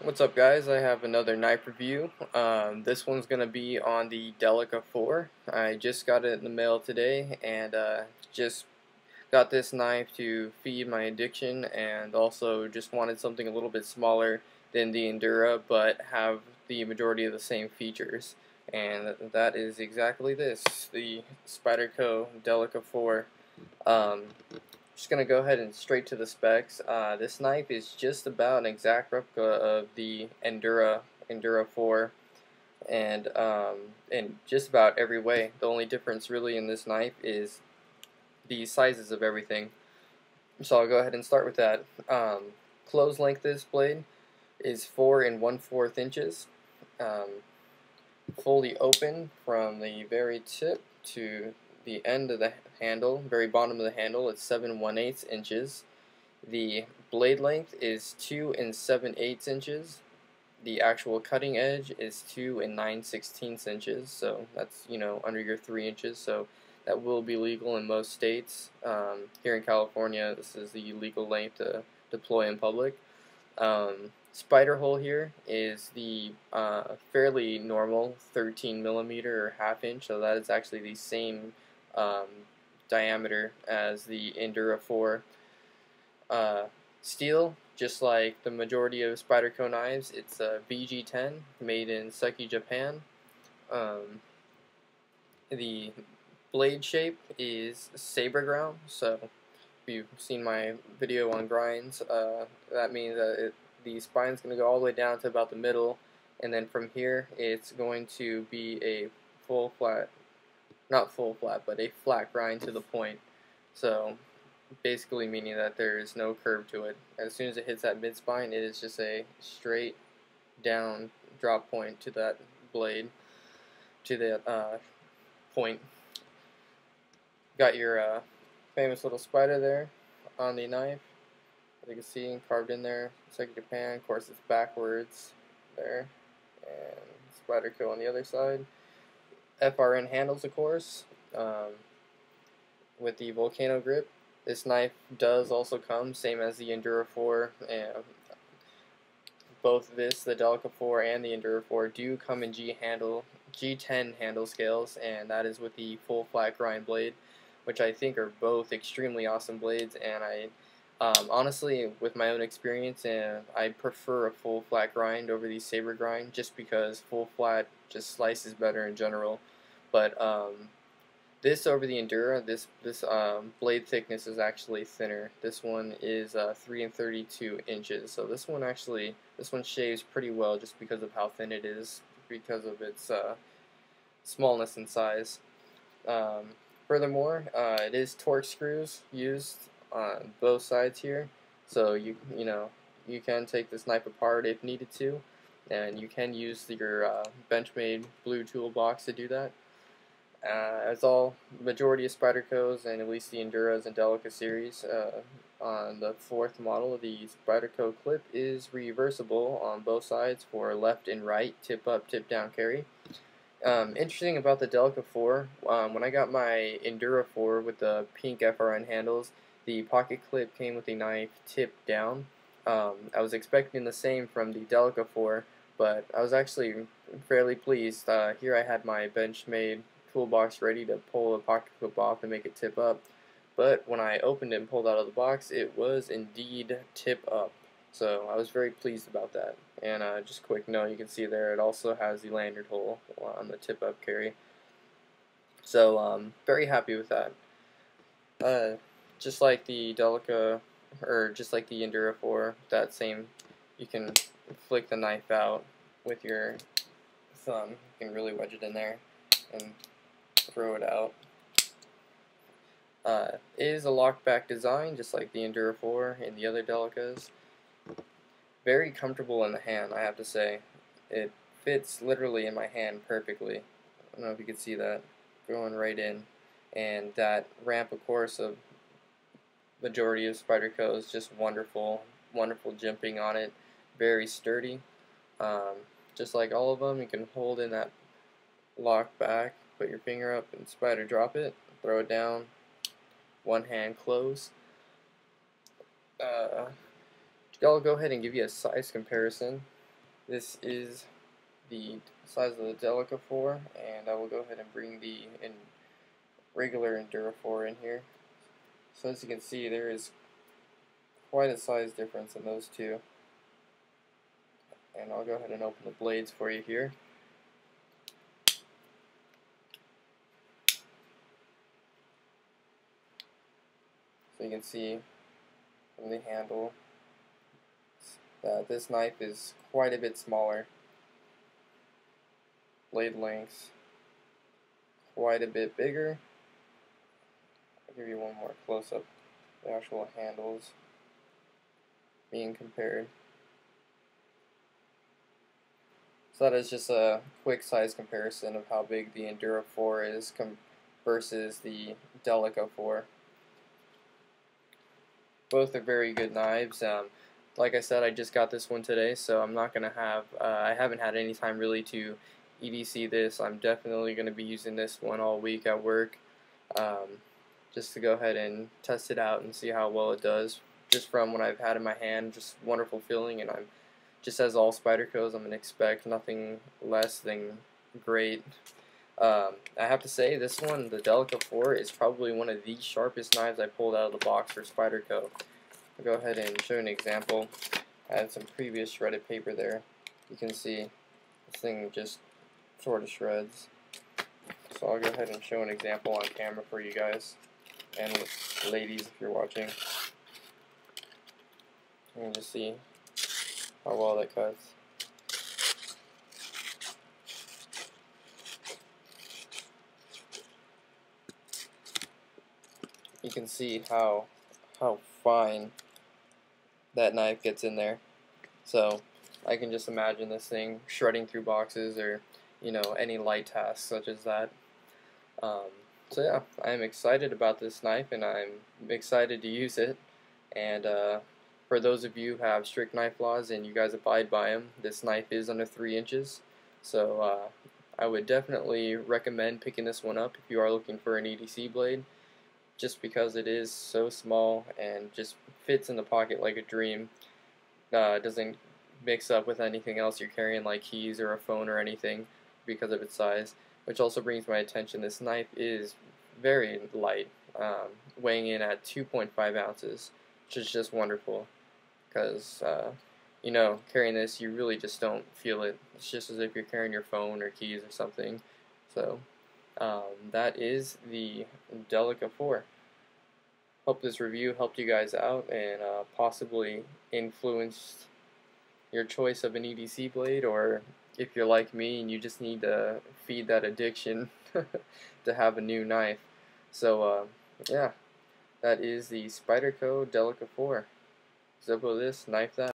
What's up, guys? I have another knife review. This one's going to be on the Delica 4. I just got it in the mail today and just got this knife to feed my addiction, and also just wanted something a little bit smaller than the Endura but have the majority of the same features. And that is exactly this, the Spyderco Delica 4. Just gonna go ahead and straight to the specs. This knife is just about an exact replica of the Endura 4, and in just about every way. The only difference really in this knife is the sizes of everything. So I'll go ahead and start with that. Close length of this blade is 4 1/4 inches. Um, Fully open from the very tip to the end of the handle, very bottom of the handle, it's 7 1/8 inches. The blade length is 2 7/8 inches. The actual cutting edge is 2 9/16 inches, so that's, under your 3 inches, so that will be legal in most states. Here in California, this is the legal length to deploy in public. Spider hole here is the fairly normal 13 millimeter or half inch, so that is actually the same um, diameter as the Endura 4. Steel, just like the majority of Spyderco knives, it's a VG10 made in Seki, Japan. The blade shape is saber ground, so if you've seen my video on grinds, that means that the spine's going to go all the way down to about the middle, and then from here it's going to be a full flat, not full flat, but a flat grind to the point. So basically meaning that there is no curve to it. As soon as it hits that mid spine, it is just a straight down drop point to that blade, to the point. Got your famous little spider there on the knife. As you can see, carved in there, Seki Japan. Of course, it's backwards there, and Spyderco on the other side. FRN handles, of course, with the volcano grip. This knife does also come, same as the Endura 4, and both this, the Delica 4 and the Endura 4, do come in G10 handle scales, and that is with the full flat grind blade, which I think are both extremely awesome blades. And I honestly, with my own experience, I prefer a full flat grind over the saber grind, just because full flat just slices better in general. But this over the Endura, this blade thickness is actually thinner. This one is 3 32 inches, so this one shaves pretty well just because of how thin it is, because of its smallness and size. Furthermore, it is torque screws used on both sides here, so you can take this knife apart if needed to, and you can use your Benchmade blue toolbox to do that. As all majority of Spydercos, and at least the Enduras and Delica series, on the 4th model, the Spyderco clip is reversible on both sides for left and right, tip up, tip down carry. Interesting about the Delica 4, when I got my Endura 4 with the pink FRN handles, the pocket clip came with the knife tipped down. I was expecting the same from the Delica 4, but I was actually fairly pleased. Here I had my Benchmade toolbox ready to pull the pocket clip off and make it tip up, but when I opened it and pulled out of the box, it was indeed tip up. So I was very pleased about that. And just quick note, you can see there it also has the lanyard hole on the tip up carry. So very happy with that. Just like the Delica, or just like the Endura 4, that same, you can flick the knife out with your thumb. You can really wedge it in there and throw it out. It is a lockback design, just like the Endura 4 and the other Delicas. Very comfortable in the hand, I have to say. It fits literally in my hand perfectly. I don't know if you can see that, going right in. And that ramp, of course, of majority of Spyderco is just wonderful. Wonderful jimping on it. Very sturdy. Just like all of them, you can hold in that lock back, put your finger up and spider drop it, throw it down, one hand close. I'll go ahead and give you a size comparison. this is the size of the Delica 4, and I will go ahead and bring the regular Endura 4 in here. So as you can see, there is quite a size difference in those two. And I'll go ahead and open the blades for you here. So you can see from the handle that this knife is quite a bit smaller. Blade lengths quite a bit bigger. I'll give you one more close-up. The actual handles being compared. So that is just a quick size comparison of how big the Endura 4 is versus the Delica 4. Both are very good knives. Like I said, I just got this one today, so I'm not going to have, I haven't had any time really to EDC this. I'm definitely going to be using this one all week at work, just to go ahead and test it out and see how well it does. Just from what I've had in my hand, just wonderful feeling, and I'm just as all Spydercos, I'm going to expect nothing less than great. I have to say, this one, the Delica 4, is probably one of the sharpest knives I pulled out of the box for Spyderco. I'll go ahead and show you an example. I had some previous shredded paper there. You can see this thing just sort of shreds. So I'll go ahead and show an example on camera for you guys, and ladies if you're watching. You can just see how well that cuts. You can see how fine that knife gets in there. So I can just imagine this thing shredding through boxes, or any light tasks such as that. So yeah, I'm excited about this knife, and I'm excited to use it. And for those of you who have strict knife laws and you guys abide by them, this knife is under 3 inches. So I would definitely recommend picking this one up if you are looking for an EDC blade, just because it is so small and just fits in the pocket like a dream. Doesn't mix up with anything else you're carrying, like keys or a phone or anything, because of its size. Which also brings my attention, this knife is very light, weighing in at 2.5 ounces, which is just wonderful, because carrying this, you really just don't feel it. It's just as if you're carrying your phone or keys or something. So that is the Delica 4. Hope this review helped you guys out and possibly influenced your choice of an EDC blade, or if you're like me and you just need to feed that addiction to have a new knife. So yeah, that is the Spyderco Delica 4. Zippo this, knife that.